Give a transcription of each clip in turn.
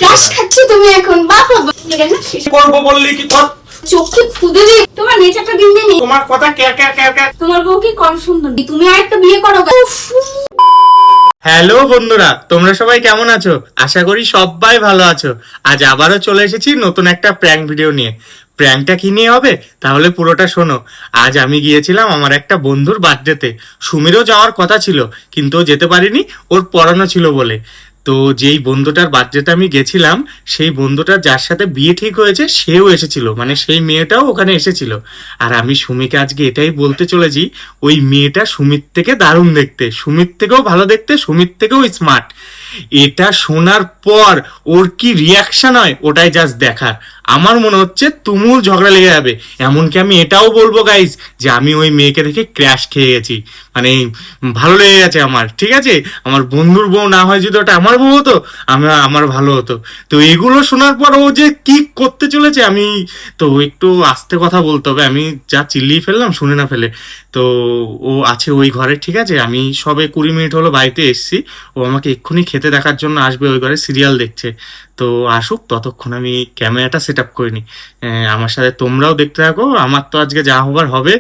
Crush খাচ্ছো তুমি এখন বাবা করবো বললি কি তোর চোখে খুদে দিই তোমার নেচারটা দিন দিন তোমার কথা ক্যা তোমার বউ কি কম সুন্দর তুমি আর একটা বিয়ে করো উফ। হ্যালো বন্ধুরা, তোমরা সবাই কেমন আছো? আশা করি সবাই ভালো আছো। আজ আবারও চলে এসেছি নতুন একটা প্র্যাঙ্ক ভিডিও নিয়ে। প্র্যাঙ্কটা কি নিয়ে হবে তাহলে পুরোটা শোনো। আজ আমি গিয়েছিলাম আমার একটা বন্ধুর বার্থডেতে। সুমিরও যাওয়ার কথা ছিল কিন্তু ও যেতে পারিনি, ওর পড়ানো ছিল বলে। তো যেই বন্ধুটার বার্থডেতে আমি গেছিলাম, সেই বন্ধুটার যার সাথে বিয়ে ঠিক হয়েছে সেও এসেছিল, মানে সেই মেয়েটাও ওখানে এসেছিল। আর আমি সুমিকে আজকে এটাই বলতে চলেছি, ওই মেয়েটা সুমির থেকে দারুণ দেখতে, সুমির থেকেও ভালো দেখতে, সুমির থেকেও স্মার্ট। এটা শোনার পর ওর কি রিয়াকশন হয় ওটাই জাস্ট দেখার। আমার মনে হচ্ছে তুমুল ঝগড়া লেগে যাবে। এমনকি আমি এটাও বলবো গাইজ যে আমি ওই মেয়েকে দেখে ক্র্যাশ খেয়ে গেছি, মানে ভালো লেগে গেছে আমার। ঠিক আছে, আমার বন্ধুর বউ না হয় যদি ওটা আমার বউ হতো আমার ভালো হতো। তো এগুলো শোনার পর ও যে কি করতে চলেছে, আমি তো একটু আস্তে কথা বলতে হবে, আমি যা চিল্লিয়ে ফেললাম শুনে না ফেলে। তো ও আছে ওই ঘরে, ঠিক আছে, আমি সবে 20 মিনিট হলো বাড়িতে এসেছি। ও আমাকে এক্ষুনি খেতে দেখার জন্য আসবে, ওই ঘরে সিরিয়াল দেখছে। তো আসুক, ততক্ষণ আমি ক্যামেরাটা সেট আপ করে নিই। আমার সাথে তোমরাও দেখতে থাকো, আমার তো আজকে যা হবার হবে।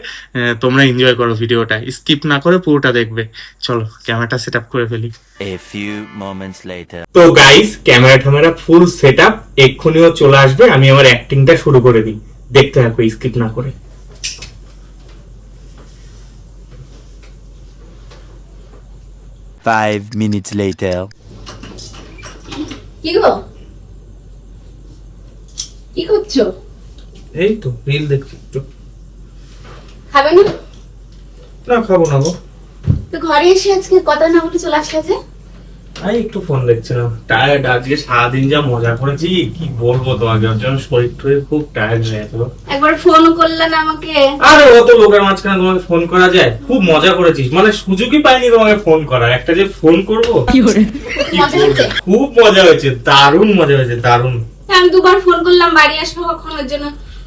তোমরা এনজয় করো ভিডিওটা, স্কিপ না করে পুরোটা দেখবে। চলো ক্যামেরাটা সেট আপ করে ফেলি। A few moments later. তো guys, camera full set up, এক্ষুনিও চলে আসবে। আমি আমার অ্যাক্টিংটা শুরু করে দিই, দেখতে থাকো স্কিপ না করে। 5 minutes later. কি গো কি করছো? এই তো রিল দেখছি একটু। খাবে না? না খাবো না গো। তো ঘরে এসে আজকে কথা না বলে চলে আসলে যে? আমি একটু ফোন দেখছিলাম, টায়ার্ড। আজকে সারাদিন যা মজা করেছি কি বলবো তোমাকে, ওর জন্য শরীর টরীর খুব টায়ার্ড হয়ে গেছে। একবার ফোন করলে না আমাকে? আরে অত লোকের মাঝখানে তোমাকে ফোন করা যায়? খুব মজা করেছিস, মানে সুযোগই পাইনি তোমাকে ফোন করার। একটা যে ফোন করবো, মজা হচ্ছে? খুব মজা হয়েছে, দারুণ মজা হয়েছে, দারুণ। আমি দুবার ফোন করলাম, বাড়ি আসবো কখন, ওর জন্য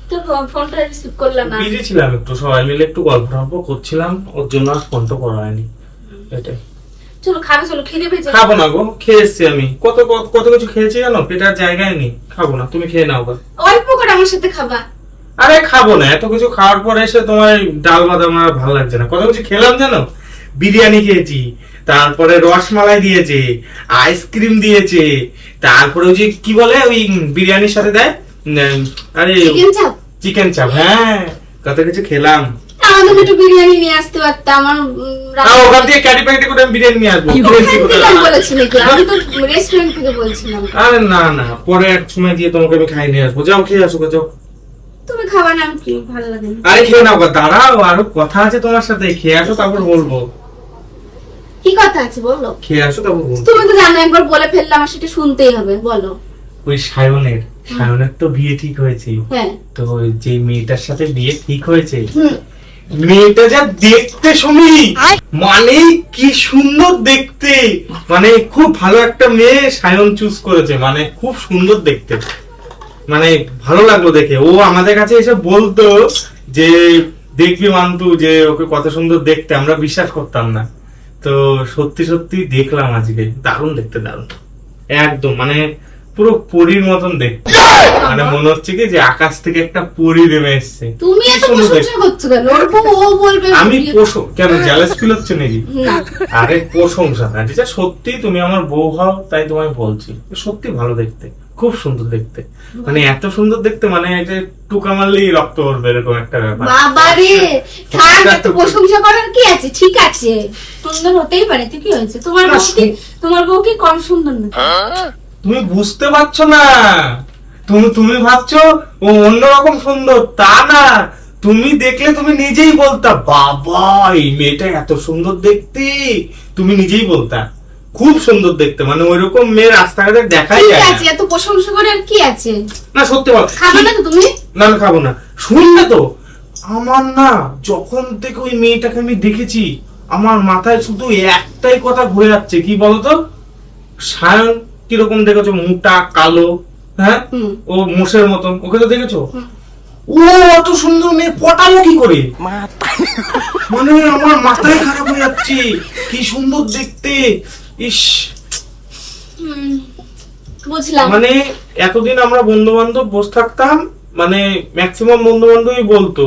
তো ফোনটা রিসিভ করলাম না। বিজি ছিলাম একটু, সবাই মিলে একটু গল্প টল্প করছিলাম, ওর জন্য আর ফোনটা করা হয়নি। এটাই। চলো খাবে, চলো খিদে পেয়েছে। খাবো না গো, খেয়ে এসছি আমি। কত কত কিছু খেয়েছি জানো, পেটার জায়গায় নেই। খাবো না, তুমি খেয়ে নাও গো। অল্প করে আমার সাথে খাবা। আরে খাবো না, এত কিছু খাওয়ার পর এসে তোমার এই ডাল ভাত আমার ভালো লাগছে না। কত কিছু খেলাম জানো, বিরিয়ানি খেয়েছি, তারপরে রসমালাই দিয়েছে, আইসক্রিম দিয়েছে, তারপরে ওই যে কি বলে ওই বিরিয়ানির সাথে দেয়, আরে চিকেন চাপ। চিকেন চাপ, হ্যাঁ কত কিছু খেলাম। আমাদের একটু বিরিয়ানি নিয়ে আসতে পারতাম। আমার ওখান থেকে ক্যারি প্যাকেটে করে আমি বিরিয়ানি নিয়ে আসবো। বলেছি নাকি? আমি তো রেস্টুরেন্ট থেকে বলছিলাম। আরে না না, পরে এক সময় দিয়ে তোমাকে আমি খাই নিয়ে আসবো। যাও খেয়ে আসো, যাও। তুমি খাবা না? কি ভালো লাগে না। আরে খেয়ে নাও গো, দাঁড়াও, আরো কথা আছে তোমার সাথে। খেয়ে আসো তারপর বলবো। কি কথা আছে বলো? খেয়ে আসো তারপর বলবো। তুমি তো জানো, একবার বলে ফেললাম, আমার সেটা শুনতেই হবে, বলো। ওই সায়নের তো বিয়ে ঠিক হয়েছে। হ্যাঁ। তো ওই যে মেয়েটার সাথে বিয়ে ঠিক হয়েছে, হুম। মেয়েটা যা দেখতে শুনি, মানে কি সুন্দর দেখতে, মানে খুব ভালো একটা মেয়ে সায়ন চুজ করেছে, মানে খুব সুন্দর দেখতে, মানে ভালো লাগলো দেখে। ও আমাদের কাছে এসে বলতো যে দেখবি মান্তু, যে ওকে কত সুন্দর দেখতে, আমরা বিশ্বাস করতাম না। তো সত্যি সত্যি দেখলাম আজকে, দারুণ দেখতে, দারুণ একদম, মানে পুরো পরীর মতন দেখতে। মানে মনে হচ্ছে কি যে আকাশ থেকে একটা পরী নেমে এসছে। তুমি এত প্রশংসা করছো কেন? অল্প ও বলবে। আমি কেন জেলাস ফিল হচ্ছে নাকি? আরে প্রশংসা না, যেটা সত্যি, তুমি আমার বউ হও তাই তোমায় বলছি। সত্যি ভালো দেখতে, খুব সুন্দর দেখতে, মানে এত সুন্দর দেখতে, মানে যে টুকা মারলেই রক্ত পড়বে এরকম একটা ব্যাপার। বাবারে, থাক, এত প্রশংসা করার কি আছে? ঠিক আছে, সুন্দর হতেই পারে, তো কি হয়েছে? তোমার বউ কি কম সুন্দর না? তুমি বুঝতে পারছো না, তুমি ভাবছো ও অন্যরকম সুন্দর, তা না। তুমি দেখলে তুমি নিজেই বলতা, বাবা এই মেয়েটা এত সুন্দর দেখতে, তুমি নিজেই বলতা খুব সুন্দর দেখতে, মানে ওইরকম মেয়ে রাস্তাঘাটে দেখাই যায় না। এত প্রশংসা করার কি আছে? না সত্যি বল, খাবে না তো তুমি? না না খাবো না। শুনলে তো, আমার না যখন থেকে ওই মেয়েটাকে আমি দেখেছি, আমার মাথায় শুধু একটাই কথা ঘুরে যাচ্ছে, কি বলতো, সায়ন কিরকম দেখেছো, মোটা কালো, হ্যাঁ, ও মোষের মতন, ওকে তো দেখেছো? ও অত সুন্দর মেয়ে পটালো কি করে, মানে আমার মাথায় খারাপ হয়ে যাচ্ছে, কি সুন্দর দেখতে, ইস। বুঝলাম। মানে এতদিন আমরা বন্ধু বান্ধব বসে থাকতাম, মানে ম্যাক্সিমাম বন্ধু বান্ধবই বলতো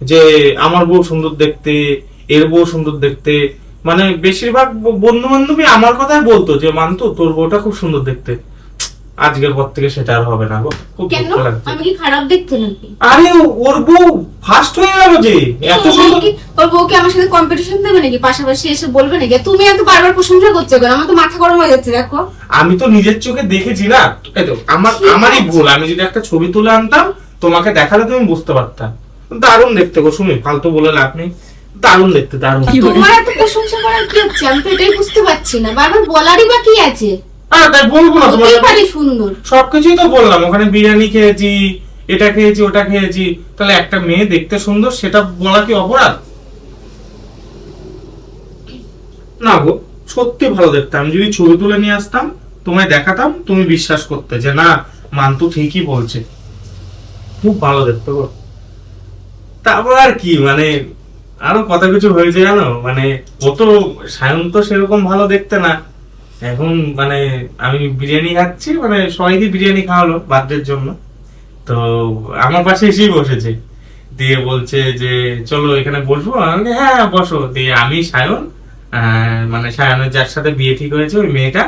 যে আমার বউ সুন্দর দেখতে, এর বউ সুন্দর দেখতে, মানে বেশিরভাগ বন্ধু বান্ধবী আমার কথাই বলতো যে মান্তু তোর বউটা খুব সুন্দর দেখতে। আজকের পর থেকে সেটা আর হবে না গো, খুব কেন? দুঃখ লাগছে। আমি কি খারাপ দেখতে নাকি? আরে ওর বউ ফার্স্ট হয়ে গেল যে এত সুন্দর। ওর বউকে আমার সাথে কম্পিটিশন দেবে নাকি? পাশাপাশি এসে বলবে নাকি? তুমি এত বারবার প্রশংসা করছো কেন? আমার তো মাথা গরম হয়ে যাচ্ছে দেখো। আমি তো নিজের চোখে দেখেছি না, এই তো আমারই ভুল। আমি যদি একটা ছবি তুলে আনতাম তোমাকে দেখালে তুমি বুঝতে পারতাম। দারুণ দেখতে গো সুমি, ফালতু বলে লাভ নেই, দারুণ দেখতে, দারুণ। তোমার এত প্রশংসা করার কি হচ্ছে? আমি তো এটাই বুঝতে পারছি না, বারবার বলারই বা কি আছে? তাই বলবো না হতেই পারে তোমাকে? সুন্দর। সবকিছুই তো বললাম, ওখানে বিরিয়ানি খেয়েছি, এটা খেয়েছি, ওটা খেয়েছি, তাহলে একটা মেয়ে দেখতে সুন্দর সেটা বলা কি অপরাধ? না গো, সত্যি ভালো দেখতে। আমি যদি ছবি তুলে নিয়ে আসতাম তোমায় দেখাতাম, তুমি বিশ্বাস করতে যে না মান্তু ঠিকই বলছে, খুব ভালো দেখতে গো। তারপর আর কি, মানে আরো কত কিছু হয়েছে জানো, মানে ও তো সায়ন তো সেরকম ভালো দেখতে না এখন। মানে আমি বিরিয়ানি খাচ্ছি, মানে সবাইকে বিরিয়ানি খাওয়ালো বার্থডের জন্য, তো আমার পাশে এসেই বসেছে, দিয়ে বলছে যে চলো এখানে বসবো। আমি বলি, হ্যাঁ বসো। দিয়ে আমি সায়ন, মানে সায়নের যার সাথে বিয়ে ঠিক হয়েছে ওই মেয়েটা,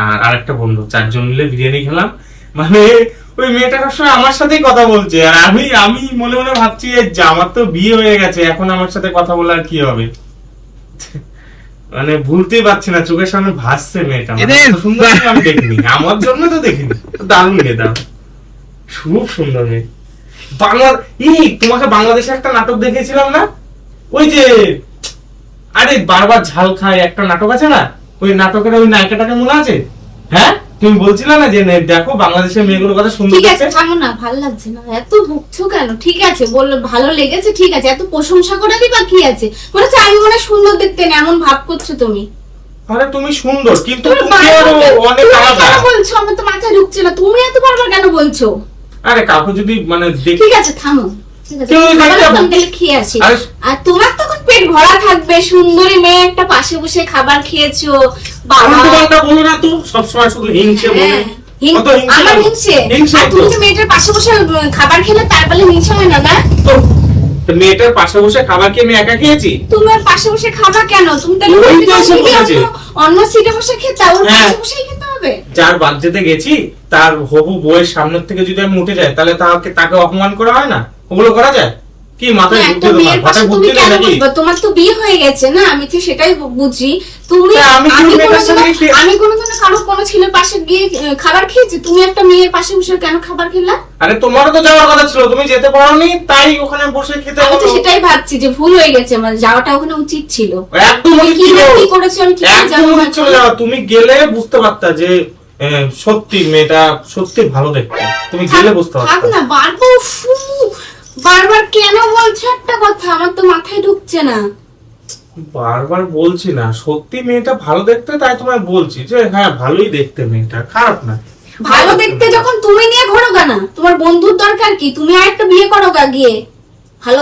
আর আরেকটা বন্ধু, চারজন মিলে বিরিয়ানি খেলাম। মানে ওই মেয়েটা সবসময় আমার সাথেই কথা বলছে, আর আমি আমি মনে মনে ভাবছি যে আমার তো বিয়ে হয়ে গেছে, এখন আমার সাথে কথা বলে আর কি হবে। মানে ভুলতেই পারছি না, চোখের সামনে ভাসছে মেয়েটা। মানে এত সুন্দর মেয়ে আমি দেখিনি, আমার জন্য তো দেখিনি। দারুণ মেয়ে, দারুণ, খুব সুন্দর মেয়ে। তোমাকে বাংলাদেশে একটা নাটক দেখেছিলাম না, ওই যে আরে বারবার ঝাল খায় একটা নাটক আছে না, ওই নাটকের ওই নায়িকাটাকে মনে আছে? হ্যাঁ তুমি বলছিলে না যে দেখো বাংলাদেশের মেয়েগুলোর কথা সুন্দর ঠিক আছে দেখতে। থামো না, ভালো লাগছে না, এত ভুগছো কেন? ঠিক আছে বললো ভালো লেগেছে, ঠিক আছে, এত প্রশংসা করে দিবা কি আছে? মনে হচ্ছে আমি মনে হয় সুন্দর দেখতে না, এমন ভাব করছো তুমি। আরে তুমি সুন্দর, কিন্তু তুমি তুমি আরো অনেক আলাদা। কেন বলছো? আমার তো মাথায় ঢুকছে না, তুমি এত বারবার কেন বলছো? আরে কাউকে যদি মানে ঠিক আছে থামো, ঠিক আছে, কেউ খাবার দেখতে- এখন গেলে খেয়ে আসি। আরে- আর তোমার তখন পেট ভরা থাকবে, সুন্দরী মেয়ে একটা পাশে বসে খাবার খেয়েছো, বাবা। উল্টোপাল্টা বলো না তো, সবসময় শুধু হিংসে বলে। হ্যাঁ, কত হিংসে আমার করো? হিংসে? হিংসে আর তুমি তো। যে মেয়েটার পাশে বসে খাবার খেলে তার বলে হিংসা হয় না? না, তো মেয়েটার পাশে বসে খাবার কি আমি একা খেয়েছি? তোমার পাশে বসে খাবা কেন? তুমি তাহলে ওই তো এসে যদি বসেছে। অন্য সিটে বসে খেতে, ওর হ্যাঁ। পাশে বসেই খেতে হবে? যার বার্থডেতে গেছি তার হবু বউয়ের সামনের থেকে যদি আমি উঠে যাই তাহলে তাকে অপমান করা হয় না? ওগুলো করা যায় কি? মাথায় না, বুদ্ধি একটা তোমার, মেয়ের পাশে মাথায় তুমি বুদ্ধি নেই কেন নাকি? বসবা? তোমার তো বিয়ে হয়ে গেছে না, আমি তো সেটাই বুঝি। তুমি তা আমি কি আমি মেয়েটার কোনোদিনও- সঙ্গে খেয়ে- আমি কোনোদিনও কারো কোনো ছেলের পাশে গিয়ে খাবার খেয়েছি? তুমি একটা মেয়ের পাশে বসে কেন খাবার খেলা? আরে তোমারও তো যাওয়ার কথা ছিল, তুমি যেতে পারোনি, তাই ওখানে বসে খেতে আমি তো হলো। সেটাই ভাবছি যে ভুল হয়ে গেছে, আমার যাওয়াটা ওখানে উচিত ছিল। একদম তুমি উচিত কি ছিল। না কি করেছো আমি কি করে একদম জানবো? উচিত ছিল যাওয়া। তুমি গেলে বুঝতে পারতা যে সত্যি মেয়েটা সত্যি ভালো দেখতে, তুমি গেলে বুঝতে থাক পারতা। না, বারবার বারবার কেন বলছো একটা কথা? আমার তো মাথায় ঢুকছে না। বারবার বলছি না, সত্যি মেয়েটা ভালো দেখতে, তাই তোমায় বলছি যে হ্যাঁ ভালোই দেখতে মেয়েটা, খারাপ না। ভালো দেখতে যখন তুমি নিয়ে ঘোরো না, তোমার বন্ধুর দরকার কি? তুমি আর একটা বিয়ে করো গিয়ে। ভালো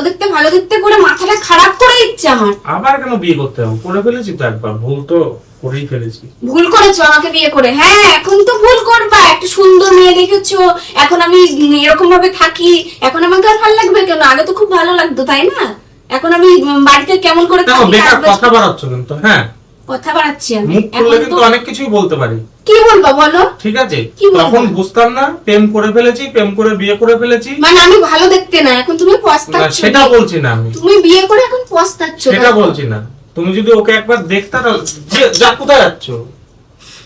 দেখতে করে মাথাটা খারাপ করে দিচ্ছে আমার। আবার কেন বিয়ে করতে হবে? করে ফেলেছি তো একবার, ভুল তো করেই ফেলেছি। ভুল করেছো আমাকে বিয়ে করে? হ্যাঁ, এখন তো ভুল করবা। একটা সুন্দর মেয়ে দেখেছো, এখন আমি এরকম ভাবে থাকি, এখন আমাকে আর ভালো লাগবে কেন? আগে তো খুব ভালো লাগতো, তাই না? এখন আমি বাড়িতে কেমন করে দেখো থাকি, বেকার কাজবাজ কথা বাড়াচ্ছ কিন্তু। হ্যাঁ, কথা বাড়াচ্ছি আমি। মুখ খুললে এখন কিন্তু তো অনেক কিছুই বলতে পারি। কি বলবো বলো? ঠিক আছে, কি বলবো? তখন বুঝতাম না, প্রেম করে ফেলেছি, প্রেম করে বিয়ে করে ফেলেছি। মানে আমি ভালো দেখতে না, এখন তুমি না, পস্তাচ্ছ। সেটা বলছি না আমি, তুমি বিয়ে করে এখন পস্তাচ্ছ। সেটা বলছি না। তুমি যদি ওকে একবার দেখতা তাহলে কোথায় যাচ্ছ?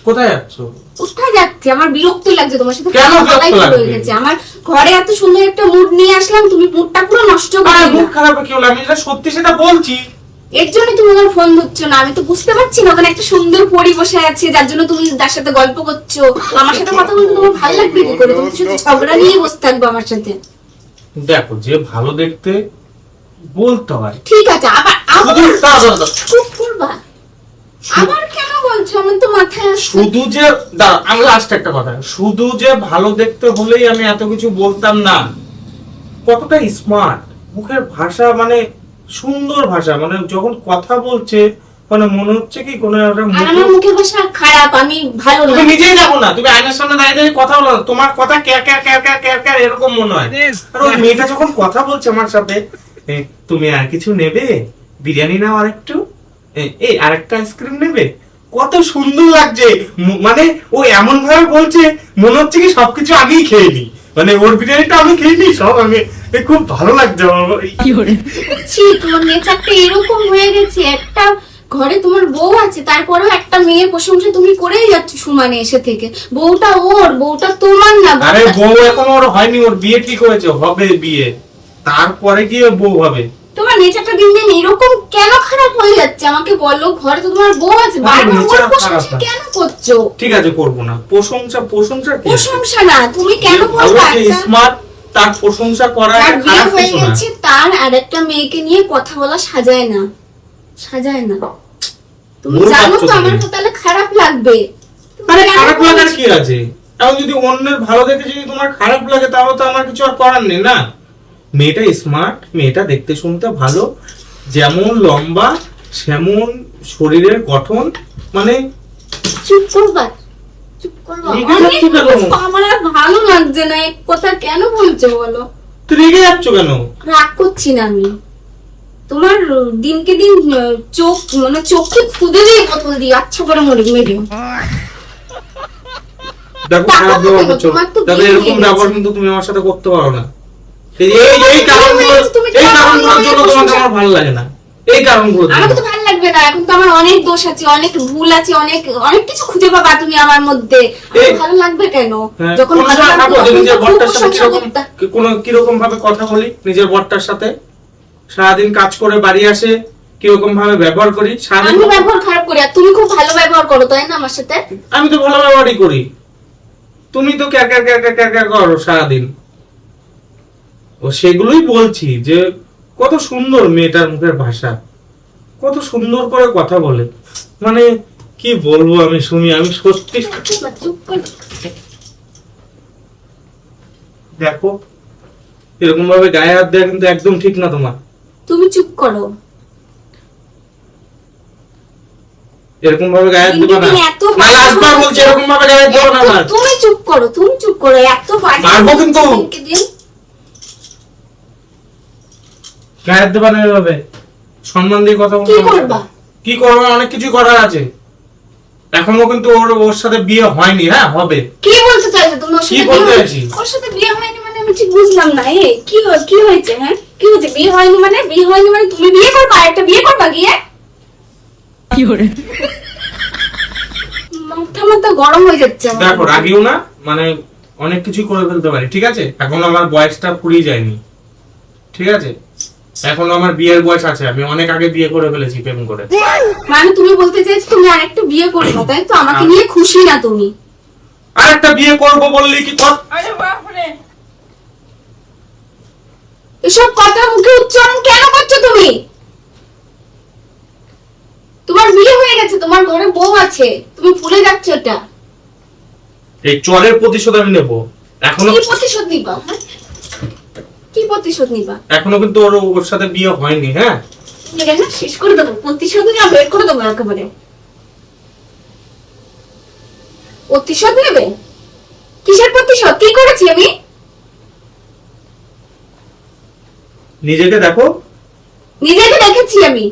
কোথায় যাচ্ছ? কোথায় যাচ্ছে? আমার বিরক্ত লাগছে তোমার সাথে কেন কথা বলাই বিরক্ত শুরু হয়ে লাগবে? গেছে। আমার ঘরে এত সুন্দর একটা মুড নিয়ে আসলাম, তুমি মুডটা পুরো নষ্ট করে আরে দিলে। মুখ খারাপ কি হলো? আমি যেটা সত্যি সেটা বলছি। এর জন্য তুমি আমার ফোন ধরছো না, আমি তো বুঝতে পারছি না। ওখানে একটা সুন্দর পরি বসে আছে, যার জন্য তুমি তার সাথে গল্প করছো। আমার সাথে কথা বলতে তোমার ভালো লাগবে কি করে? তুমি তো শুধু ঝগড়া নিয়ে বসে থাকবে আমার সাথে। দেখো, যে ভালো দেখতে বলতে হয়। ঠিক আছে, আবার আবার শুধু চুপ করবা? আবার কেন বলছো? আমার তো মাথায় আসছে। শুধু যে দাঁড়া, আমি লাস্ট একটা কথা, শুধু যে ভালো দেখতে হলেই আমি এত কিছু বলতাম না। কতটা স্মার্ট, মুখের ভাষা মানে সুন্দর ভাষা, মানে যখন কথা বলছে মানে মনে হচ্ছে কি কোনো একটা আর আমার মুখের ভাষা খারাপ, আমি ভালো না। তুমি নিজেই দেখো না, তুমি আয়নার সামনে দাঁড়িয়ে দাঁড়িয়ে কথা বলো, তোমার কথা car car car car car car এরকম মনে হয়। আর ওই মেয়েটা যখন কথা বলছে আমার সাথে, তুমি আর কিছু নেবে, বিরিয়ানি নাও আরেকটু, এই আরেকটা আইসক্রিম নেবে, কত সুন্দর লাগছে। মানে ও এমন ভাবে বলছে মনে হচ্ছে কি সবকিছু আমিই খেয়ে নি, মানে ওর বিরিয়ানিটা আমি খেয়ে নি সব আমি। খুব ভালো লাগছে আমার। ছি, তোমার নেচারটা এরকম হয়ে গেছে। একটা ঘরে তোমার বউ আছে, তারপরেও একটা মেয়ের প্রশংসা তুমি করেই যাচ্ছ সমানে এসে থেকে। বউটা ওর, বউটা তোমার না। আরে বউ এখন ওর হয়নি, ওর বিয়ে ঠিক হয়েছে, হবে বিয়ে, তারপরে গিয়ে বউ হবে। তোমার নেচারটা দিন দিন এরকম কেন খারাপ হয়ে যাচ্ছে আমাকে বলো। ঘরে তো তোমার বউ আছে, বারবার ওর প্রশংসা কেন করছো? ঠিক আছে, করবো না প্রশংসা। প্রশংসা কি? প্রশংসা না, তুমি কেন বলছো? স্মার্ট, তার প্রশংসা করা তার বিয়ে খারাপ হয়ে কিছু না। গেছে, তার আরেকটা মেয়েকে নিয়ে কথা বলা সাজায় না, সাজায় না। তুমি ভুল জানো ভাবছো তো আমার তুমি। তো তাহলে খারাপ লাগবে। তুমি আরে কেন খারাপ লাগার বলছো? কি আছে? এখন যদি অন্যের ভালো দেখে যদি তোমার খারাপ লাগে, তাহলে তো আমার কিছু আর করার নেই না। মেয়েটা স্মার্ট, মেয়েটা দেখতে শুনতে ভালো, যেমন লম্বা সেমন শরীরের গঠন, মানে চুপ করবা, চুপ করবা। রেগে যাচ্ছ কেন? আমার আর ভালো লাগছে না, এক কথা কেন বলছো বলো? তুই রেগে যাচ্ছ কেন? রাগ করছি না আমি। তোমার দিনকে দিন চোখ, মানে চোখে খুদে দিয়ে বোতল দিয়ে আচ্ছা করে মেরিও। দেখো টাকা খারাপ তো ব্যবহার কেন? করছো। তোমার তো দেখো বিয়ে এরকম হয়ে ব্যবহার গেছে। কিন্তু তুমি আমার সাথে করতে পারো না। এই তোমার কারণগুলো, বিয়ে হয়ে গেছে, তুমি এই তোমার কারণগুলোর বিয়ে জন্য হয়ে তোমাকে গেছে। আমার ভালো লাগে না। এই কারণগুলো আমাকে তো ভালো লাগবে না। এখন তো আমার অনেক দোষ আছে, অনেক ভুল আছে, অনেক অনেক কিছু খুঁজে পাবা তুমি আমার মধ্যে। আমার এই- ভালো লাগবে কেন? হ্যাঁ, যখন কোনো ভালো সময় লাগবে থাকো যে তখন নিজের তো খুব বরটার সাথে প্রশংসা কিরকম করতে। কিরকম ভাবে কথা বলি নিজের বরটার সাথে, সারাদিন কাজ করে বাড়ি আসে কিরকম ভাবে ব্যবহার করি সারাদিন। আমি ব্যবহার খারাপ করি আর তুমি খুব ভালো ব্যবহার করো, তাই না আমার সাথে? আমি তো ভালো ব্যবহারই করি, তুমি তো car car car car car car করো সারাদিন। ও সেগুলোই বলছি যে কত সুন্দর মেয়েটার মুখের ভাষা, কত সুন্দর করে কথা বলে, মানে কি বলবো আমি শুনি, আমি সত্যি। চুপ কর। দেখো এরকম ভাবে গায়ে হাত দেওয়া কিন্তু একদম ঠিক না তোমার। তুমি চুপ করো। এরকম ভাবে গায়ে হাত দিবা না। দিনকে দিন এত না, লাস্টবার বলছি এরকম ভাবে গায়ে হাত দিবা না আমার। তুমি চুপ করো, তুমি চুপ করো। এত বাজে মারবো কিন্তু। দিনকে দিন। গায়ে হাত দিবা না এভাবে, সম্মান দিয়ে কথা বলতে কি হবে। করবা? কি করবো? অনেক কিছু করার আছে। এখনো কিন্তু ওর সাথে বিয়ে হয়নি, হ্যাঁ হবে। কি বলতে চাইছো তুমি? ওর কি সাথে বলতে বিয়ে চাইছি? ওর সাথে বিয়ে হয়নি মানে আমি ঠিক বুঝলাম না। কি হয়েছে? হ্যাঁ কি হয়েছে? বিয়ে হয়নি মানে, বিয়ে হয়নি মানে তুমি বিয়ে করবা, একটা বিয়ে করবা গিয়ে? কি করে? মাথা গরম হয়ে যাচ্ছে আমার। দেখো রাগিও না, মানে অনেক কিছু করে ফেলতে পারি, ঠিক আছে? এখন আমার বয়সটা ফুরিয়ে যায়নি, ঠিক আছে? এখন আমার বিয়ের বয়স আছে, আমি অনেক আগে বিয়ে করে ফেলেছি প্রেম করে। মানে তুমি বলতে চাইছো তুমি আরেকটা বিয়ে করবে, তাই তো? আমাকে নিয়ে খুশি না তুমি? আর একটা বিয়ে করবো বললি কি তোর? এসব কথা মুখে উচ্চারণ কেন করছো তুমি? তোমার বিয়ে হয়ে গেছে, তোমার ঘরে বউ আছে, তুমি ভুলে যাচ্ছ এটা। এই চরের প্রতিশোধ আমি নেবো। এখনো কি প্রতিশোধ নিবা? হ্যাঁ? কি প্রতিশোধ নিবা? এখনো কিন্তু ওর সাথে বিয়ে হয়নি, হ্যাঁ? এটা না শেষ করে দেবো, প্রতিশোধ নিয়ে বের করে দেবো একেবারে। প্রতিশোধ নেবে? কিসের প্রতিশোধ? কি করেছি আমি? নিজেকে দেখো। নিজেকে দেখেছি আমি।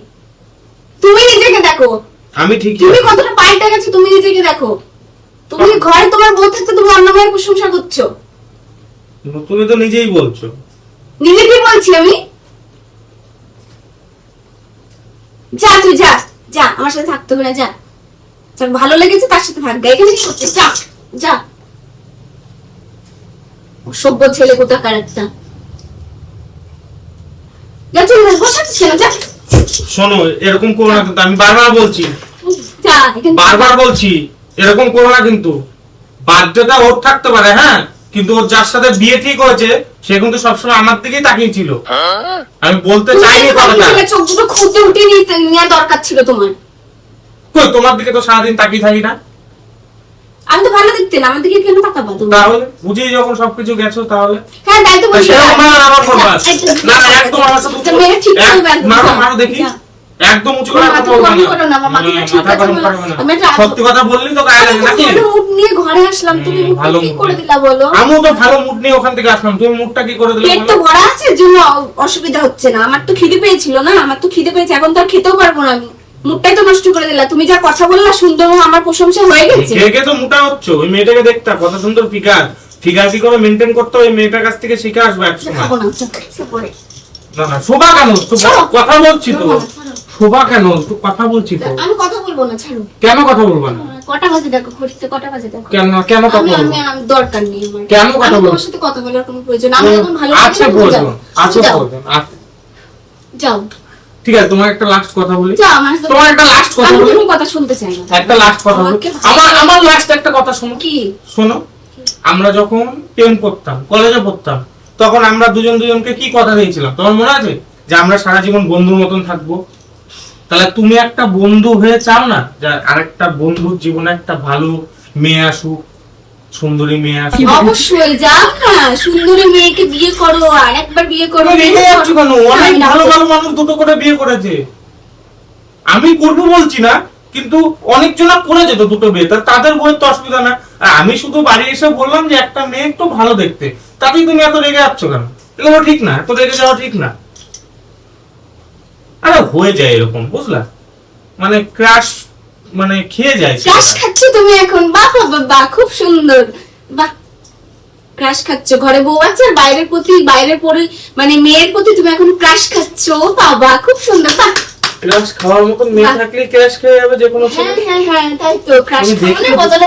তুমি নিজেকে দেখো। আমি ঠিক তুমি কতটা পাল্টে গেছো, তুমি নিজেকে দেখো। তুমি ঘরে তোমার বউ থাকতে তুমি অন্য মেয়ের প্রশংসা করছো। তুমি তো নিজেই বলছো। নিজেকে বলছি আমি? যা তুই যা, যা আমার সাথে থাকতে হবে না, যা। যার ভালো লেগেছে তার সাথে থাকবে, এখানে কি করছিস? যা যা। অসভ্য ছেলে কোথাকার একটা। যা চলে যা, বসাচ্ছিস কেন? যা শোনো এরকম করো না কিন্তু, আমি বারবার বলছি, যা এখান থেকে। বারবার বলছি এরকম করো না কিন্তু। বাধ্যতা ওর থাকতে পারে, হ্যাঁ, কিন্তু ওর যার সাথে বিয়ে ঠিক হয়েছে সে কিন্তু সবসময় আমার দিকেই তাকিয়ে ছিল। আমি বলতে চাইনি কথাটা। তুমি চোখ দুটো খুঁজে উঠে নেওয়া দরকার ছিল তোমার। কই তোমার দিকে তো সারাদিন তাকিয়ে থাকি না? আমি তো ভালো দেখতে না, আমার দিকে কেন তাকাবা তুমি? তাহলে বুঝেই যখন সবকিছু গেছো তাহলে হ্যাঁ তাই তো বলছি। সেরকম ভাবে আমার করবা। যা, না, একদম আমার সাথে যা, মেরে ঠিক করে এক- বের করো। মারো, যা, মারো দেখি। যা, একদম উঁচু করে কথা বলবো না। মাথা গরম করবে না। সত্যি কথা বললি তো গায়ে লাগে নাকি? ভালো মুড নিয়ে ঘরে আসলাম, তুমি মুডটা কি করে দিলা বলো? আমিও তো ভালো মুড নিয়ে ওখান থেকে আসলাম, তুমি মুডটা কি করে দিলে? পেট তো ভরা আছে, এর জন্য অসুবিধা হচ্ছে না। আমার তো খিদে পেয়েছিল না, আমার তো খিদে পেয়েছে, এখন তো আর খেতেও পারবো না আমি। মুডটাই তো নষ্ট করে দিলা। তুমি যা কথা বললা সুন্দর, আমার প্রশংসা হয়ে গেছে। কে তো মোটা হচ্ছে, ওই মেয়েটাকে দেখতা কত সুন্দর ফিগার কি করে মেইনটেইন করতে হয়, ওই মেয়েটার কাছ থেকে শিখে আসবে একসময়। খাবো না, চুপ করে। না না, শোভা কেন? কথা বলছি তো। শোভা কেন? তো কথা বলছি তো। আমি কথা বলবো না, ছাড়ো। কেন কথা বলবো না? কটা বাজে দেখো, ঘড়িতে কটা বাজে দেখো। কেন কথা আমি বলবো? আমি দরকার নেই আমার। কেন কথা আমি বলবো? তোমার সাথে কথা বলার কোনো প্রয়োজন আমি এখন ভালো আচ্ছা বলবো, আচ্ছা বলবো। যাও ঠিক আছে, তোমার একটা লাস্ট কথা বলি। যাও আমার সাথে। তোমার একটা লাস্ট কথা আমি বলি। কোনো কথা শুনতে চাই না। একটা লাস্ট কথা বলি। আমাকে আমার লাস্ট একটা কথা শোনো। কি? শোনো, আমরা যখন প্রেম করতাম, কলেজে পড়তাম, তখন আমরা দুজনকে কি কথা দিয়েছিলাম তোমার মনে আছে? যে আমরা সারা জীবন বন্ধুর মতন থাকবো। তাহলে তুমি একটা বন্ধু হয়ে চাও না যে আরেকটা বন্ধুর জীবনে একটা ভালো মেয়ে আসুক, সুন্দরী মেয়ে আসুক? অবশ্যই যাও না, সুন্দরী মেয়েকে বিয়ে করো, আর একবার বিয়ে করো। তুমি রেগে যাচ্ছ কেন? অনেক ভালো ভালো মানুষ দুটো করে বিয়ে করেছে। আমি করবো বলছি না, কিন্তু অনেকজনা করেছে তো দুটো বিয়ে, তাদের বইয়ের তো অসুবিধা না। আর আমি শুধু বাড়ি এসে বললাম যে একটা মেয়ে একটু ভালো দেখতে, তাতেই তুমি এত রেগে যাচ্ছ কেন? এগুলো ঠিক না, এত রেগে যাওয়া ঠিক না। আরে হয়ে যায় এরকম, বুঝলা? মানে ক্রাশ, মানে খেয়ে যায়। ক্রাশ খাচ্ছ তুমি এখন? বাহ বাহ বাহ, খুব সুন্দর। বাহ, ক্রাশ খাচ্ছ। ঘরে বউ আছে আর বাইরের পরে মানে মেয়ের প্রতি তুমি এখন ক্রাশ খাচ্ছ। বাবা খুব সুন্দর। বাহ, ক্রাশ খাওয়ার মতন মেয়ে থাকলে ক্রাশ খেয়ে যাবে যে কোনো ছেলে। হ্যাঁ তাই তো। ক্রাশ তুমি দেখলে খাওয়ানোর বদলে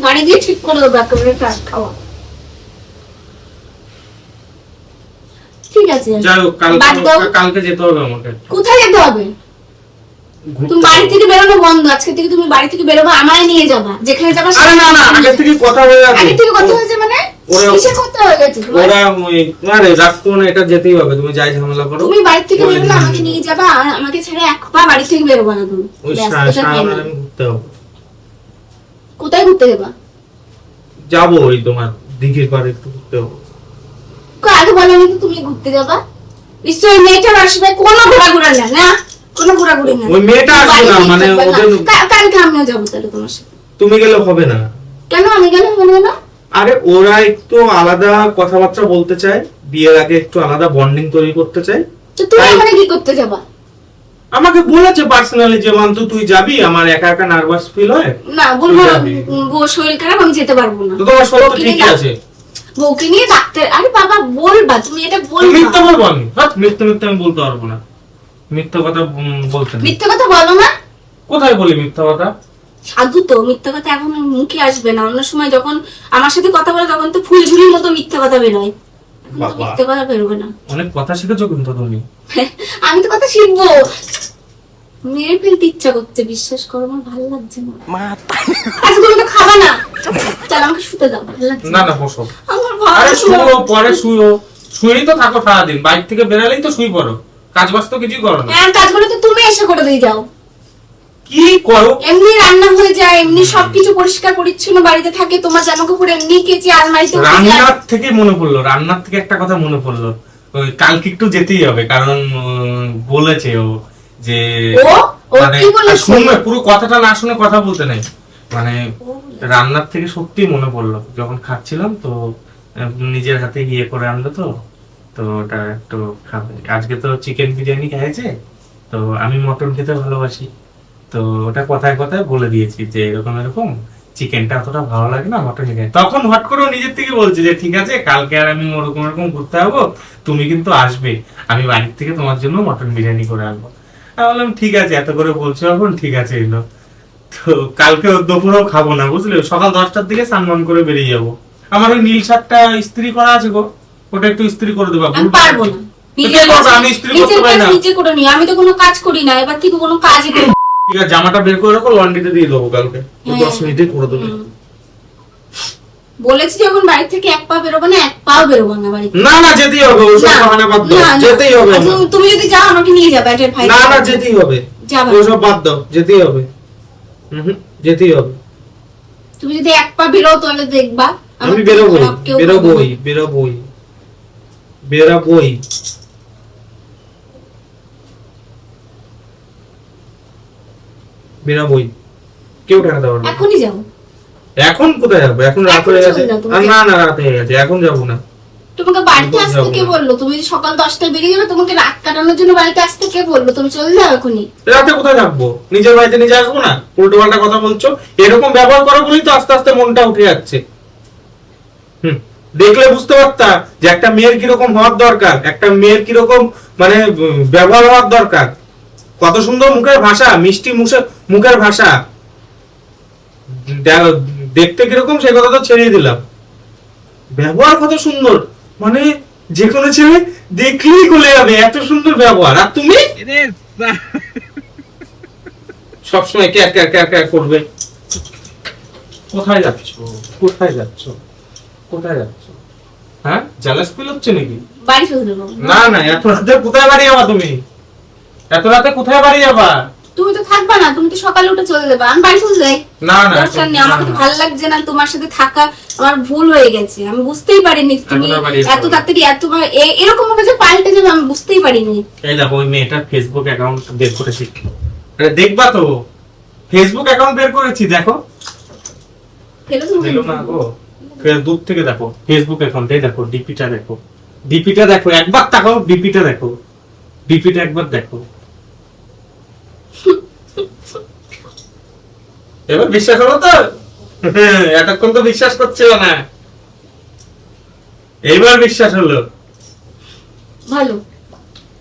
বাড়ি দিয়ে ঠিক করে দেবো একেবারে ক্রাশ খাওয়া। ঠিক আছে, যাই হোক, বাদ দাও। কালকে যেতে হবে আমাকে। কোথায় যেতে হবে? তুমি বাড়ি থেকে বেরোনো বন্ধ। আজকে থেকে তুমি বাড়ি থেকে বেরোবা, আমায় নিয়ে যাবা যেখানে যাবা। আরে না না, আগে থেকে কথা হয়ে গেছে। আগে থেকে কথা হয়েছে মানে কিসের কথা হয়ে গেছে তোমার? ওরা আরে রাখতো না, এটা যেতেই হবে, তুমি যাই ঝামেলা করো। তুমি বাড়ি থেকে বেরোলে আমাকে নিয়ে যাবা, আর আমাকে ছেড়ে এক পা বাড়ি থেকে বেরোবা না তুমি। ওই ব্যাস, এটা সারা final। আমি ঘুরতে হবে। কোথায় ঘুরতে যাবা? যাবো ওই তোমার দিঘির পাড়ে একটু ঘুরতে হবে। আগে বলোনি তো তুমি ঘুরতে যাবা? নিশ্চয়ই মেয়েটার আসবে। কোনো ঘোরাঘুরা না, না কোনো ঘোরাঘুরি না। ওই মেয়েটা আসবে না, মানে ওদের কালকে আমিও যাবো তাহলে তোমার সাথে। তুমি গেলে হবে না। কেন আমি গেলে হবে না? আরে ওরা একটু আলাদা কথাবার্তা বলতে চায়, বিয়ের আগে একটু আলাদা বন্ডিং তৈরি করতে চায়। তো তুমি তাই- মানে কি করতে যাবা? আমাকে বলেছে পার্সোনালি যে মান্তু তুই যাবি, আমার একা একা নার্ভাস ফিল হয়। না বলবো, তুই যাবি। বউ শরীর খারাপ, আমি যেতে পারবো না। তো তোমার শরীর তো বউকে ঠিকই নিয়ে আছে। বউকে নিয়ে ডাক্তার। আরে বাবা বলবা, তুমি এটা মিথ্যা বলবা। বলবো আমি? মিথ্যা আমি বলতে পারবো না। মিথ্যা কথা বলতে নেই। মিথ্যা কথা বলো না। কোথায় বলি মিথ্যা কথা? সাধু তো, মিথ্যা কথা এখন মুখে আসবে না। অন্য সময় যখন আমার সাথে কথা বলে তখন তো ফুলঝুরির মতো মিথ্যা কথা বেরোয়। এখন তো বাবা। মিথ্যা কথা বেরোবে না। অনেক কথা শিখেছো কিন্তু তুমি। আমি তো কথা শিখবো। মেরে ফেলতে ইচ্ছা করছে, বিশ্বাস করো আমার ভালো লাগছে না। আচ্ছা তুমি তো খাবা না, চল আমাকে শুতে দাও, ভালো লাগছে না না বসো। আমার আরে ভালো শুয়ো, পরে শুয়ো। শুয়েই তো থাকো সারাদিন, বাইরে থেকে বেরালেই তো শুই পড়ো, কাজ বাজ তো কিছুই করো না। হ্যাঁ, কাজগুলো তো তুমি এসে করে দিয়ে যাও। কি করো? এমনি রান্না হয়ে যায়, এমনি সবকিছু পরিষ্কার পরিচ্ছন্ন বাড়িতে থাকে, তোমার জামা কাপড় এমনি কেচে আলমারিতে উঠে যায়। রান্নার থেকে মনে পড়লো, রান্নার থেকে একটা কথা মনে পড়লো। ওই কালকে একটু যেতেই হবে, কারণ বলেছে ও যে ও মানে কি বলেছে? শুনবে, পুরো কথাটা না শুনে কথা বলতে নেই। মানে রান্নার থেকে সত্যি মনে পড়লো, যখন খাচ্ছিলাম তো নিজের হাতে গিয়ে করে আনলো তো ওটা একটু খাবে। আজকে তো চিকেন বিরিয়ানি খাইছে, তো আমি মটন খেতে ভালোবাসি, তো ওটা কথায় কথায় বলে দিয়েছি যে এরকম চিকেনটা অতটা ভালো লাগে না, মটন খাই। তখন হট করে ও নিজের থেকে বলছে যে ঠিক আছে কালকে আর আমি ওরকম ঘুরতে যাবো, তুমি কিন্তু আসবে, আমি বাড়ির থেকে তোমার জন্য মটন বিরিয়ানি করে আনবো। আমি বললাম ঠিক আছে, এত করে বলছো এখন, ঠিক আছে এলো। তো কালকে দুপুরেও খাবো না, বুঝলে, সকাল 10টার দিকে স্নান করে বেরিয়ে যাবো। আমার ওই নীল শার্টটা ইস্ত্রি করা আছে গো, ওটা একটু ইস্ত্রি করে দেবা। আমি পারবো না। কে করবে? আমি ইস্ত্রি করতে পারি না। নিজে করে নিও, আমি তো কোনো কাজ করি না, এবার থেকে কোনো কাজই করি না। ঠিক আছে, জামাটা বের করে রাখো, লন্ড্রিতে দিয়ে দেবো কালকে, 10 মিনিটে করে দেবো। বলেছি যখন বাড়ি থেকে এক পা বেরোবো না, এক পাও বেরোবো না বাড়ি থেকে। না না যেতেই হবে, ওসব বাহানা বাদ দাও, না, না। যেতেই হবে আচ্ছা, আমার। তুমি যদি যাও আমাকে নিয়ে যাবে, এটা ভাই। না না যেতেই হবে, যাবে। ওসব বাদ দাও, যেতেই হবে। যেতেই হবে। তুমি যদি এক পা বেরো তাহলে দেখবা আমার আমি থেকে বেরোবই, খারাপ কেউ হবে না। বেরোবই। বেরাবই, কেউ ঠেকাতে পারবে না। এখনই যাও। এখন কোথায় যাবো? এখন রাত এখন হয়ে চলে গেছে। যাও তুমি। না না, রাত হয়ে গেছে, এখন যাবো না। তোমাকে বাড়িতে এখন আসতে যাবো কে না। বললো? তুমি যে সকাল 10টায় বেরিয়ে যাবে, তোমাকে রাত কাটানোর জন্য বাড়িতে আসতে কে বললো? তুমি চলে যাও এখনই। রাতে কোথায় থাকবো? নিজের বাড়িতে নিজে আসবো না? উল্টো পাল্টা কথা বলছো। এরকম ব্যবহার করো বলেই তো আস্তে আস্তে মনটা উঠে যাচ্ছে। দেখলে বুঝতে পারতা যে একটা মেয়ের কিরকম হওয়ার দরকার, একটা মেয়ের কিরকম মানে ব্যবহার হওয়ার দরকার। কত সুন্দর মুখের ভাষা, মিষ্টি মুখের ভাষা, দেখতে কিরকম সে কথা তো ছেড়ে দিলাম। ব্যবহার কত সুন্দর, মানে যে কোনো ছেলে দেখলেই গলে যাবে, এত সুন্দর ব্যবহার। আর তুমি সবসময় ক্যার ক্যার ক্যার ক্যার করবে। কোথায় যাচ্ছ? কোথায় যাচ্ছ? কোথায় যাচ্ছ? হ্যাঁ, জালাস ফিল হচ্ছে নাকি? বাড়ি চলে যাবো। না না, এত রাতে কোথায় বাড়ি যাবা তুমি? এত রাতে কোথায় বাড়ি যাবা? তুমি তো থাকবা না, তুমি তো সকালে উঠে চলে যাবে। আমি বাড়ি চলে যাই। না না, দরকার নেই, না, আমাকে তো না। ভালো লাগছে না তোমার সাথে থাকা। আমার ভুল হয়ে গেছে, আমি বুঝতেই পারিনি তুমি এখন আর বাড়ি এত যাবো না। তাড়াতাড়ি এরকম ভাবে যে পাল্টে যাবে আমি বুঝতেই পারিনি। এই দেখো, ওই মেয়েটার ফেসবুক অ্যাকাউন্ট বের করেছি। আরে দেখবা তো, ফেসবুক অ্যাকাউন্ট বের করেছি, দেখো। ফেলে দেবো। দিলো না গো, দূর থেকে দেখো ফেসবুক অ্যাকাউন্টে, দেখো ডিপিটা দেখো, ডিপিটা দেখো, একবার তাকাও, ডিপিটা দেখো, ডিপিটা একবার দেখো। এবার বিশ্বাস হলো তো? এতক্ষণ তো বিশ্বাস করছিল না, এইবার বিশ্বাস হলো। ভালো,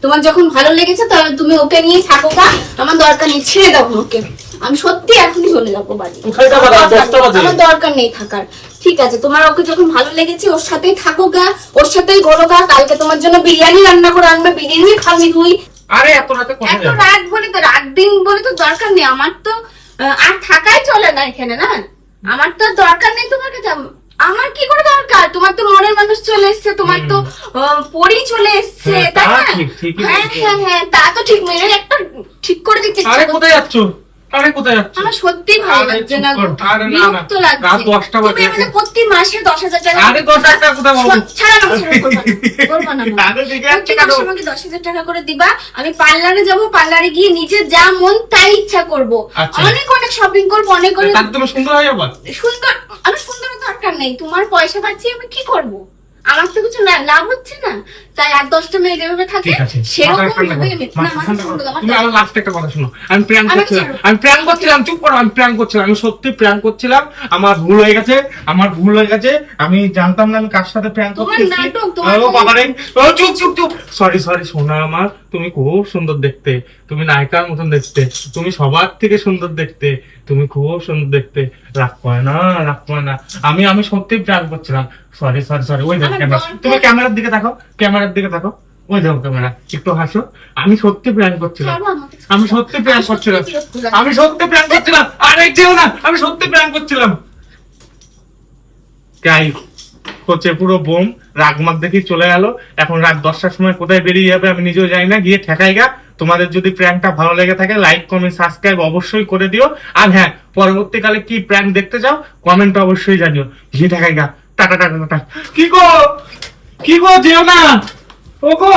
তোমার যখন ভালো লেগেছে তাহলে তুমি ওকে নিয়ে থাকো গা, আমার দরকার নেই, ছেড়ে দাও ওকে। আমি সত্যি এখনই চলে যাবো বাড়ি। কোথায় যাবা? রাত 10টা বাজে। আমার দরকার নেই থাকার। ঠিক আছে, তোমার ওকে যখন ভালো লেগেছে ওর সাথেই থাকো গা, ওর সাথেই ঘোরো গা। কালকে তোমার জন্য বিরিয়ানি রান্না করে আনবে, বিরিয়ানি খাবি তুই। আরে এত রাতে কোথায় এত যাবে? রাত বলে তো, রাত দিন বলে তো দরকার নেই। আমার তো আর থাকাই চলে না এখানে, না আমার তো আর দরকার নেই তোমার কাছে। আমার কি করে দরকার? তোমার তো মনের মানুষ চলে এসছে, তোমার তো পরি চলে এসছে, হ্যাঁ, তাই তা না? ঠিক, ঠিকই হ্যাঁ বলছো। হ্যাঁ হ্যাঁ, তা তো ঠিক। মেরে একটা ঠিক করে দিতে ইচ্ছে আরে করছে। কোথায় যাচ্ছ? আরে কোথায় যাচ্ছ? আমার সত্যি ভালো আরে লাগছে চুপ না, কর। আরে না, না। বিরক্ত লাগছে। রাত 10টা বাজে। তুমি আমাকে প্রতি মাসে 10,000 টাকা আরে 10,000 টাকা কোথায় পাবো? ছাড়া না, ছাড়া, করবা না, করবা না, না। আরে দেখে যাচ্ছে প্রতি কেন? মাসে আমাকে 10,000 টাকা করে দিবা। আমি পার্লারে যাব, পার্লারে গিয়ে নিজে যা মন তাই ইচ্ছা করব। আচ্ছা। অনেক অনেক শপিং করব, অনেক অনেক তাহলে তুমি সুন্দর হয়ে যাবা। সুন্দর। আমার সুন্দরের দরকার নেই, তোমার পয়সা পাচ্ছি, আমি কি করব? আমার তো কিছু লাভ হচ্ছে না। তাই আর 10টা মেয়ে যেভাবে থাকে ঠিক আছে, মাথা সেরকম ঠান্ডা ভাবে করো, না, মাথা ঠান্ডা করো। সুন্দর, আমার তুমি আমার লাস্ট একটা কথা শোনো। আমি প্র্যাঙ্ক আমাকে করছিলাম, ছাড়ো। আমি প্র্যাঙ্ক করছিলাম, চুপ করো। আমি প্র্যাঙ্ক করছিলাম, আমি সত্যি প্র্যাঙ্ক করছিলাম। আমার ভুল হয়ে গেছে, আমার ভুল হয়ে গেছে। আমি জানতাম না আমি কার সাথে প্র্যাঙ্ক তোমার করতেছি। নাটক, তোমার ও বাবা রে, ও চুপ চুপ চুপ। সরি সরি সোনা আমার, তুমি খুব সুন্দর দেখতে, তুমি নায়িকার মতন দেখতে, তুমি সবার থেকে সুন্দর দেখতে, তুমি খুব সুন্দর দেখতে। রাগ করে না, রাগ করে না। আমি সত্যি প্র্যাঙ্ক করছিলাম। Sorry sorry sorry. ওই দেখো আমার ক্যামেরা, দরকার- তুমি ক্যামেরার দিকে দেখো, ক্যামেরার দিকে দেখো। ওই দেখো ক্যামেরা, একটু হাসো। আমি সত্যি প্র্যাঙ্ক করছিলাম, ছাড়ো আমাকে। আমি সত্যি প্র্যাঙ্ক আমার সত্যি করছিলাম, বিরক্ত লাগছে। আমি সত্যি প্র্যাঙ্ক করছিলাম। আরে যেও না, আমি সত্যি প্র্যাঙ্ক করছিলাম। গাই হচ্ছে পুরো বোম, রাগমাগ দেখি চলে গেল। এখন রাত 10টার সময় কোথায় বেরিয়ে যাবে আমি নিজেও জানি না, গিয়ে ঠেকাই গা। তোমাদের যদি প্র্যাঙ্কটা ভালো লেগে থাকে লাইক কমেন্ট সাবস্ক্রাইব অবশ্যই করে দিও। আর হ্যাঁ, পরবর্তীকালে কি প্র্যাঙ্ক দেখতে চাও কমেন্ট অবশ্যই জানিও। গিয়ে ঠেকাই গা। Tata tata tata. কি গো, কি গো, যেও না। ও গো।